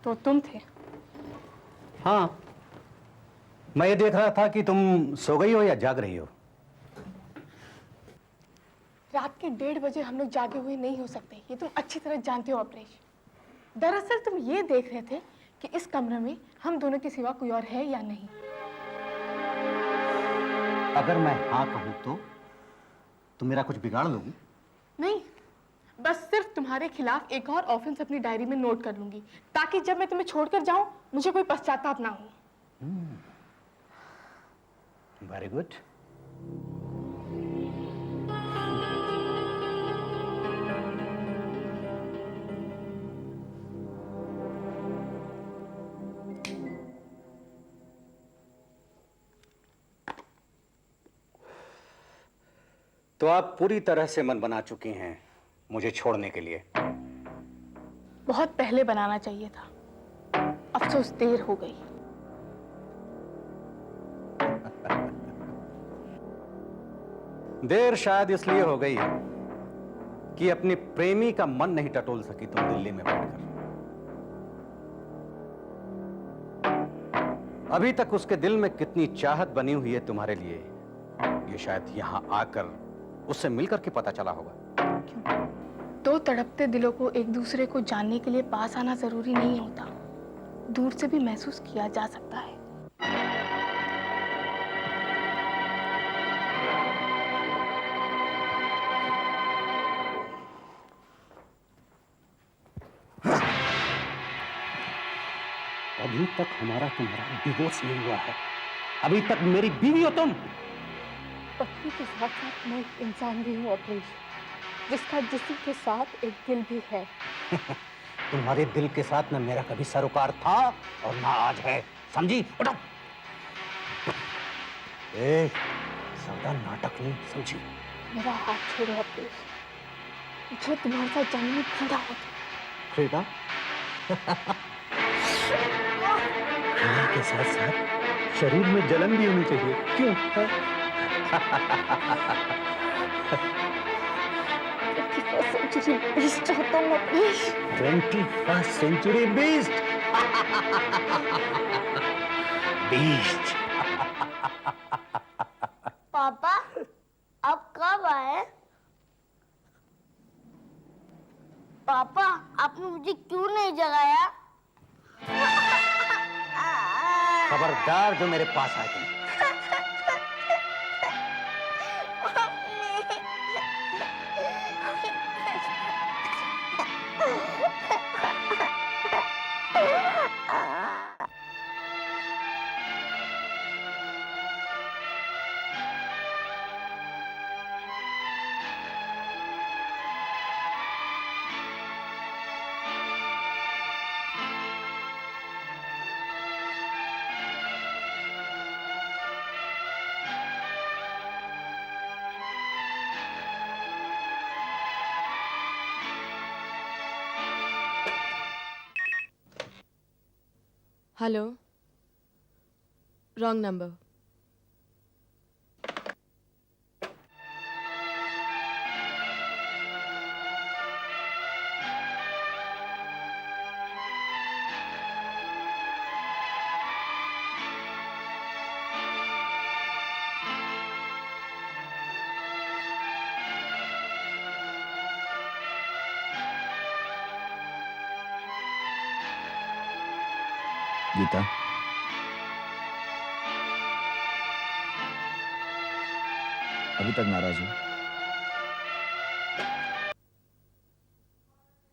तो तुम थे? हाँ, मैं ये देख रहा था कि तुम सो गई हो या जाग रही हो। रात के 1:30 बजे हम लोग जागे हुए नहीं हो सकते, ये तुम अच्छी तरह जानते हो अपरेश। दरअसल तुम ये देख रहे थे कि इस कमरे में हम दोनों के सिवा कोई और है या नहीं। अगर मैं हाँ कहूं तो तुम मेरा कुछ बिगाड़ लोगी? नहीं, बस सिर्फ तुम्हारे खिलाफ एक और ऑफेंस अपनी डायरी में नोट कर लूंगी, ताकि जब मैं तुम्हें छोड़कर जाऊं मुझे कोई पश्चाताप ना हो। Very good. तो आप पूरी तरह से मन बना चुकी हैं मुझे छोड़ने के लिए? बहुत पहले बनाना चाहिए था, अफसोस देर हो गई। देर शायद इसलिए हो गई कि अपनी प्रेमी का मन नहीं टटोल सकी तुम दिल्ली में बैठकर। अभी तक उसके दिल में कितनी चाहत बनी हुई है तुम्हारे लिए, ये शायद यहां आकर उससे मिलकर के पता चला होगा। दो तड़पते दिलों को एक दूसरे को जानने के लिए पास आना जरूरी नहीं होता, दूर से भी महसूस किया जा सकता है। अभी तक हमारा तुम्हारा डिवोर्स नहीं हुआ है, अभी तक मेरी बीवी हो तुम। पत्नी के साथ साथ मैं एक इंसान भी हूँ अपरेश, जिसका जिस्म के साथ एक दिल भी है। तुम्हारे दिल के साथ न मेरा कभी सरोकार था और ना आज है, समझी? उठो। ज्यादा नाटक नहीं, समझी? मेरा हाथ छोड़ो अपरेश, मुझे तुम्हारे साथ जाने में घृणा होती। घृणा? घृणा के साथ साथ शरीर में जलन भी होनी चाहिए, क्यों? 21st century beast चाहता हूँ Aparesh. 21st century beast? beast? पापा, आप कब आए? पापा, आपने मुझे क्यों नहीं जगाया? खबरदार जो मेरे पास आए तुम। Hello, wrong number. गीता, अभी तक नाराज हो?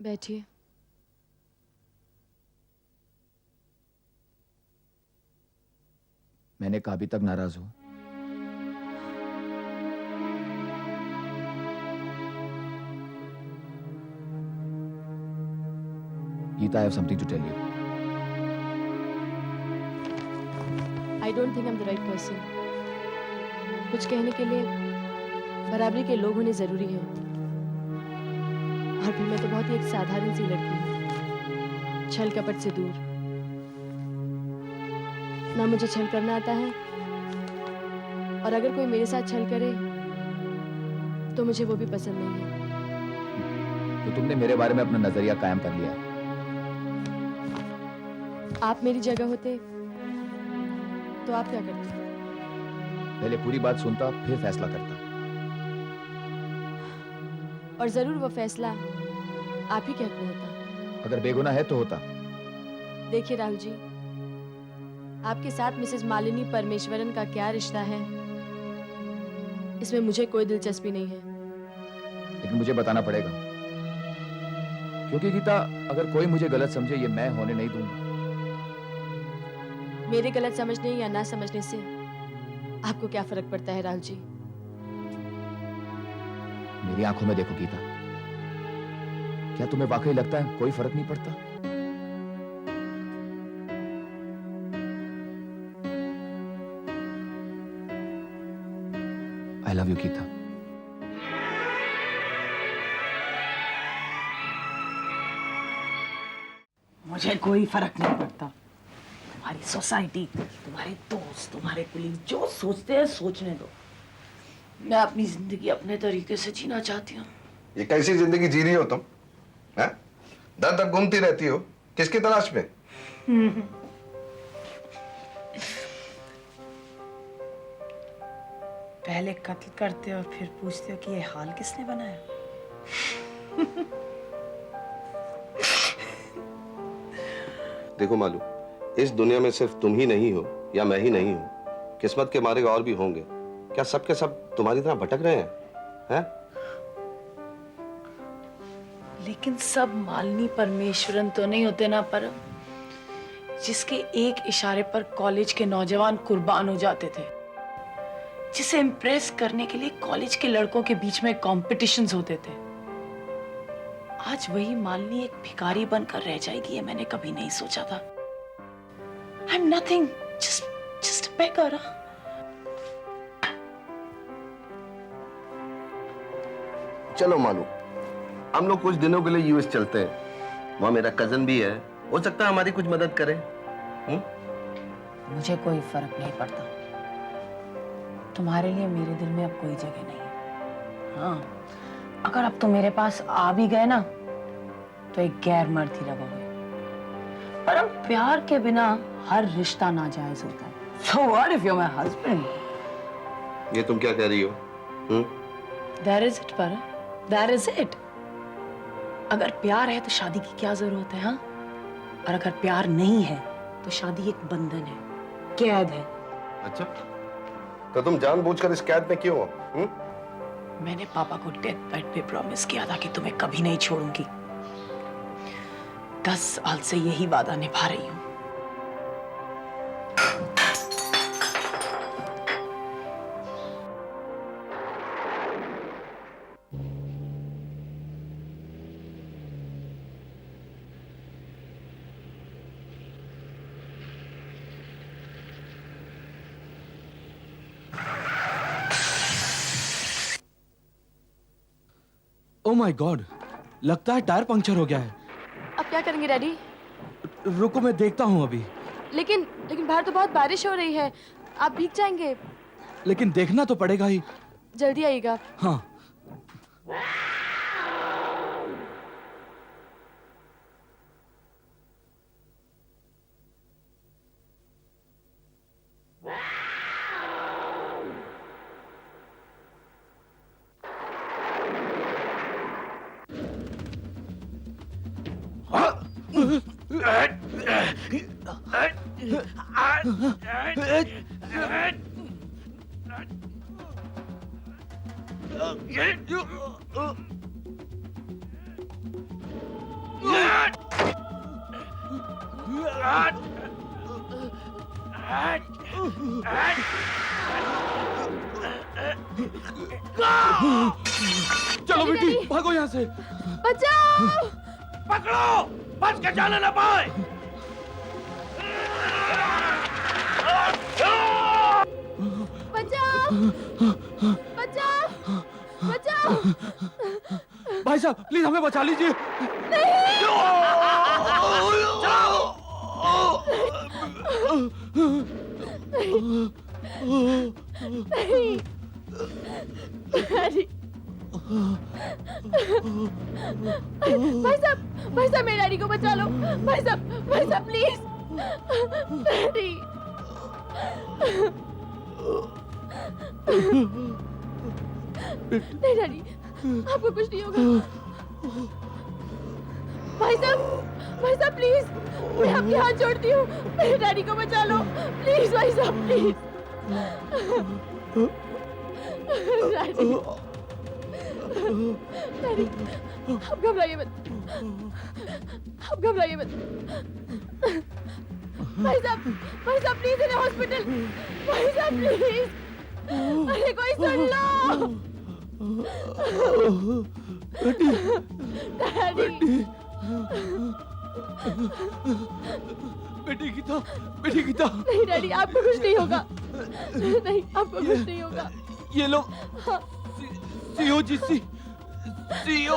बैठिए। मैंने कहा अभी तक नाराज हो? Geeta, I have something to tell you. I don't think I am the right person. कुछ कहने के लिए बराबरी के लोग होने जरूरी है, और फिर मैं तो बहुत ही एक साधारण सी लड़की हूँ, छल कपट से दूर। ना मुझे छल करना आता है, और अगर कोई मेरे साथ छल करे तो मुझे वो भी पसंद नहीं है। तो तुमने मेरे बारे में अपना नजरिया कायम कर लिया है। आप मेरी जगह होते तो आप क्या करते? पहले पूरी बात सुनता, फिर फैसला करता। और जरूर वो फैसला आप ही के हक में होता। अगर बेगुनाह है तो होता। देखिए राहुल जी, आपके साथ मिसेस मालिनी परमेश्वरन का क्या रिश्ता है, इसमें मुझे कोई दिलचस्पी नहीं है। लेकिन मुझे बताना पड़ेगा, क्योंकि गीता, अगर कोई मुझे गलत समझे, ये मैं होने नहीं दूंगा। मेरे गलत समझने या ना समझने से आपको क्या फर्क पड़ता है राहुल जी? मेरी आंखों में देखो गीता, क्या तुम्हें वाकई लगता है कोई फर्क नहीं पड़ता? I love you Geeta. मुझे कोई फर्क नहीं पड़ता। तुम्हारी सोसाइटी, तुम्हारे दोस्त, तुम्हारे कुलीग जो सोचते हैं सोचने दो। मैं अपनी जिंदगी अपने तरीके से जीना चाहती हूँ। ये कैसी जिंदगी जी रही हो तुम? हैं? दर दर घूमती रहती हो, किसकी तलाश में? पहले कत्ल करते हो और फिर पूछते हो कि ये हाल किसने बनाया। देखो मालू, इस दुनिया में सिर्फ तुम ही नहीं हो या मैं ही नहीं हूं, किस्मत के मारे और भी होंगे। क्या सब के सब तुम्हारी तरह भटक रहे हैं? हैं? लेकिन सब मालिनी परमेश्वरन तो नहीं होते ना परम, जिसके एक इशारे पर कॉलेज के नौजवान कुर्बान हो जाते थे, जिसे इम्प्रेस करने के लिए कॉलेज के लड़कों के बीच में कॉम्पिटिशन्स होते थे। आज वही मालिनी एक भिखारी बनकर रह जाएगी, ये मैंने कभी नहीं सोचा था। आई एम नथिंग, जस्ट बेगर। चलो मालू, हम लोग कुछ दिनों के लिए यूएस चलते हैं। वहां मेरा कजन भी है, हो सकता है हमारी कुछ मदद करे। मुझे कोई फर्क नहीं पड़ता। तुम्हारे लिए मेरे दिल में अब कोई जगह नहीं है। हाँ, अगर अब तुम मेरे पास आ भी गए ना, तो एक गैर मर्द ही लगोगे। पर अब प्यार के बिना हर रिश्ता नाजायज होता है। So what if you're my husband? ये तुम क्या कह रही हो? That is it, पर that is it. अगर प्यार है तो शादी की क्या जरूरत है? हाँ, और अगर प्यार नहीं है तो शादी एक बंधन है, कैद है। अच्छा, तो तुम जानबूझकर इस कैद में क्यों हो? मैंने पापा को डेथ बेड पे प्रॉमिस किया था कि तुम्हें कभी नहीं छोड़ूंगी। 10 साल से यही वादा निभा रही हूँ। ओह माय गॉड, लगता है टायर पंक्चर हो गया है। अब क्या करेंगे डैडी? रुको मैं देखता हूँ अभी। लेकिन बाहर तो बहुत बारिश हो रही है, आप भीग जाएंगे। लेकिन देखना तो पड़ेगा ही। जल्दी आइएगा। हाँ। चलो बेटी, भागो यहाँ से। बचाओ! पकड़ो, बच के जाने न पाए। बचाओ! बचाओ! बचाओ! भाई साहब प्लीज हमें बचा लीजिए। भाई साहब मेरे डैडी को बचा लो। भाई साहब प्लीज। डैडी नहीं डैडी, आपको कुछ नहीं होगा। भाई साहब प्लीज, मैं आपके हाथ जोड़ती हूँ, मेरे डैडी को बचा लो प्लीज भाई साहब प्लीज। डैडी डैडी आप घबराइए मत, आप घबराइए मत। भाई साहब प्लीज इन्हें हॉस्पिटल, भाई साहब प्लीज, अरे कोई सुन लो। डैडी बेटी गीता नहीं डैडी, आपको कुछ नहीं होगा, नहीं आपको कुछ नहीं होगा। ये लो सीओजीसी नहीं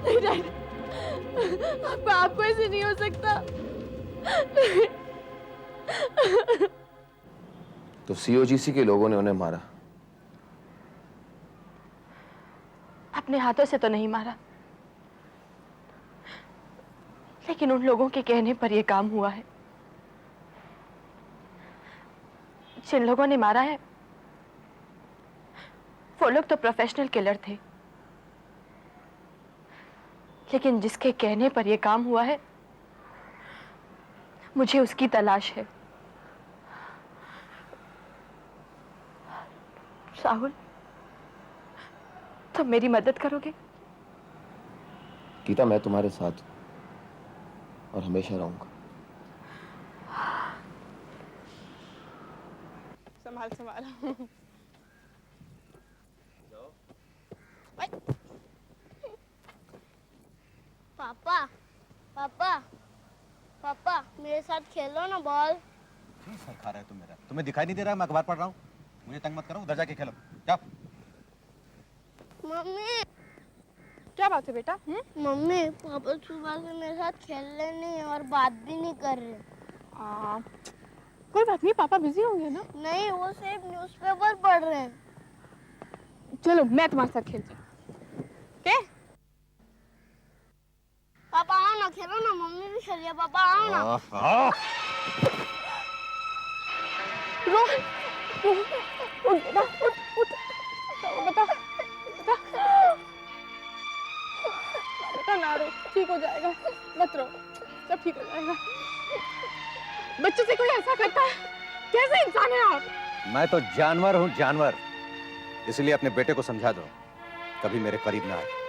नहीं डैडी, आपको ऐसे नहीं हो सकता। तो सीओजीसी के लोगों ने उन्हें मारा? अपने हाथों से तो नहीं मारा, लेकिन उन लोगों के कहने पर यह काम हुआ है। जिन लोगों ने मारा है वो लोग तो प्रोफेशनल किलर थे, लेकिन जिसके कहने पर यह काम हुआ है मुझे उसकी तलाश है। राहुल, तुम मेरी मदद करोगे? गीता, मैं तुम्हारे साथ हूं और हमेशा रहूंगा। संभाल पापा पापा पापा मेरे साथ खेलो ना बॉल। सर खा रहे हो तुम मेरा? तुम्हें दिखाई नहीं दे रहा मैं अखबार पढ़ रहा हूँ? मुझे तंग मत करो, उधर जाके खेलो जाओ। मम्मी क्या बात है बेटा? मम्मी पापा सुबह से मेरे साथ खेल रहे नहीं और बात भी नहीं कर रहे। कोई बात नहीं, पापा बिजी होंगे ना। नहीं, वो सिर्फ न्यूज़पेपर पढ़ रहे हैं। चलो मैं तुम्हारे साथ खेलती हूँ। क्या? पापा आओ ना, खेलो ना, मम्मी भी खेलिए। पापा आओ ना। बेटा ना रो, ठीक हो जाएगा, मत रो, सब ठीक हो जाएगा। बच्चे से कोई ऐसा करता है? कैसे इंसान है आप? मैं तो जानवर हूँ, जानवर। इसलिए अपने बेटे को समझा दो, कभी मेरे करीब ना आए।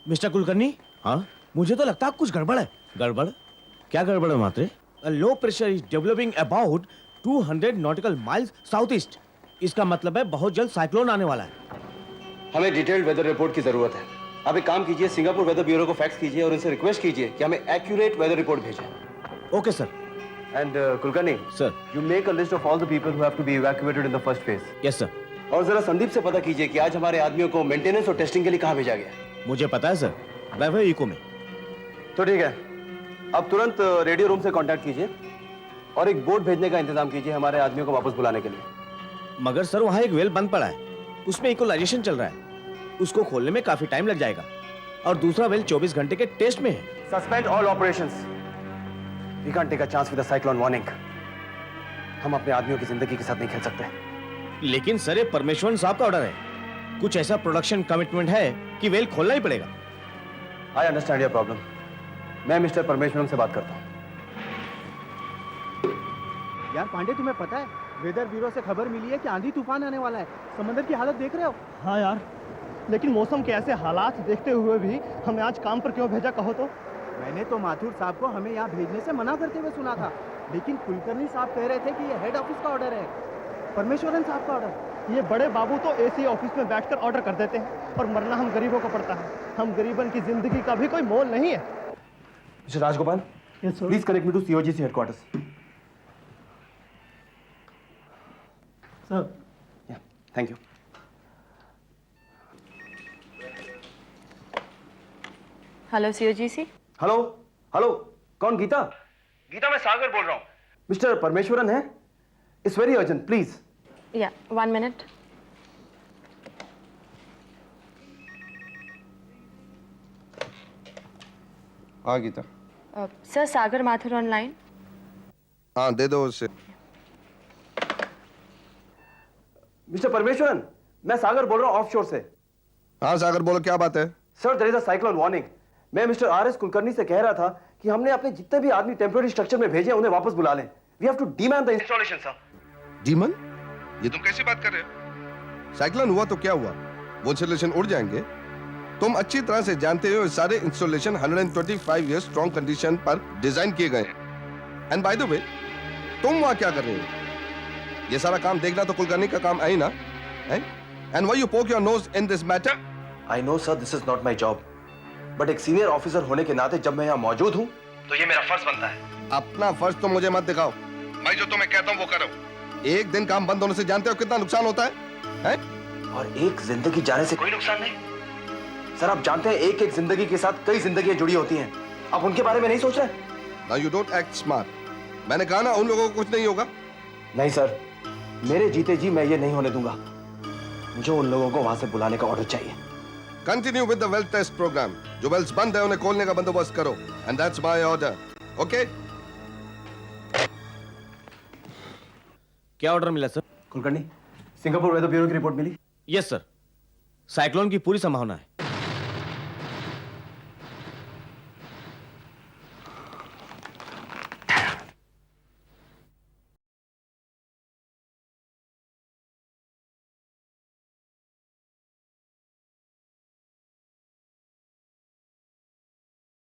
मिस्टर कुलकर्णी, हाँ मुझे तो लगता है कुछ गड़बड़ है। गड़बड़? क्या गड़बड़ है मात्रे? Low pressure is developing about 200 nautical miles south east. इसका मतलब है बहुत जल्द साइक्लोन आने वाला है। हमें डिटेल्ड वेदर रिपोर्ट की जरूरत है। आप एक काम कीजिए, सिंगापुर वेदर ब्यूरो को फैक्स कीजिए और उनसे रिक्वेस्ट कीजिए कि हमें एक्यूरेट वेदर रिपोर्ट भेजें। Okay sir. And Kulkarni sir. You make a list of all the people who have to be evacuated in the first phase. Yes sir. और जरा संदीप से पता कीजिए कि आज हमारे आदमियों को मेंटेनेंस और टेस्टिंग के लिए कहां भेजा गया। मुझे पता है सर, वैभव इको में। तो ठीक है, अब तुरंत रेडियो रूम से कांटेक्ट कीजिए और एक बोट भेजने का इंतजाम कीजिए हमारे आदमियों को वापस बुलाने के लिए। मगर सर वहाँ एक वेल बंद पड़ा है, उसमें इक्वलाइजेशन चल रहा है, उसको खोलने में काफी टाइम लग जाएगा। और दूसरा वेल 24 घंटे के टेस्ट में है। Suspend all operations. We can't take a chance with a cyclone warning. हम अपने आदमियों की जिंदगी के साथ नहीं खेल सकते। लेकिन सर ये परमेश्वरन साहब का ऑर्डर है, कुछ ऐसा प्रोडक्शन कमिटमेंट है कि वेल खोलना ही पड़ेगा। I understand your problem. मैं मिस्टर परमेश्वरन से बात करता हूँ। यार पांडे, तुम्हें पता है वेदर ब्यूरो से खबर मिली है कि आंधी तूफान आने वाला है। समंदर की हालत देख रहे हो? हाँ यार, लेकिन मौसम के ऐसे हालात देखते हुए भी हमें आज काम पर क्यों भेजा कहो तो? मैंने तो माथुर साहब को हमें यहाँ भेजने से मना करते हुए सुना था, लेकिन कुलकर्णी साहब कह रहे थे कि ये हेड ऑफिस का ऑर्डर है, परमेश्वरन साहब का ऑर्डर। ये बड़े बाबू तो एसी ऑफिस में बैठकर ऑर्डर कर देते हैं और मरना हम गरीबों को पड़ता है। हम गरीबन की जिंदगी का भी कोई मोल नहीं है। Mister Rajagopal, please connect me to COGC headquarters. Sir, thank you. Hello COGC. Hello hello, कौन? गीता? गीता, मैं सागर बोल रहा हूँ। मिस्टर परमेश्वरन है? It's very urgent, please. या 1 मिनट। हाँ गीता। सर, सागर माथुर ऑनलाइन। हाँ दे दो उसे। मिस्टर परमेश्वरन, मैं सागर बोल रहा हूँ ऑफशोर से। हाँ सागर बोलो, क्या बात है? Sir, there is a cyclone warning. मैं मिस्टर आरएस कुलकर्णी से कह रहा था कि हमने अपने जितने भी आदमी टेम्पररी स्ट्रक्चर में भेजे उन्हें वापस बुला लें। We have to demand the installation sir. Demand? ये तुम कैसी बात कर रहे हो? साइक्लोन हुआ तो क्या हुआ? वो इंस्टॉलेशन उड़ जाएंगे? तुम अच्छी तरह से जानते हो सारे इंस्टॉलेशन 125 ईयर स्ट्रॉन्ग कंडीशन पर डिजाइन किए गए हैं। एंड बाय द वे, तुम वहां क्या कर रहे हो? ये सारा काम देखना तो कुलकर्णी का काम है ही ना? एंड व्हाई यू पोक your nose in this matter? I know sir, this is not my job, but एक सीनियर ऑफिसर होने के नाते जब मैं यहाँ मौजूद हूँ तो ये मेरा फर्ज बनता है। अपना फर्ज तो मुझे मत दिखाओ। मैं जो तुम्हें कहता हूँ वो करो। एक दिन काम बंद होने से जानते हो कितना नुकसान होता है? और एक जिंदगी जाने से कोई नुकसान नहीं। सर, आप जानते हैं एक एक जिंदगी के साथ कई जिंदगियां जुड़ी होती हैं। आप उनके बारे में नहीं सोच रहे? Now you don't act smart। मैंने कहा ना उन लोगों को कुछ नहीं होगा। नहीं सर, मेरे जीते जी मैं ये नहीं होने दूंगा। मुझे उन लोगों को वहां से बुलाने का ऑर्डर चाहिए। Continue with the well test program. जो वेल्स बंद है उन्हें खोलने का बंदोबस्त करो। And that's my order. Okay? क्या ऑर्डर मिला sir? Kulkarni, Singapore weather bureau की रिपोर्ट मिली? यस सर, साइक्लोन की पूरी संभावना है।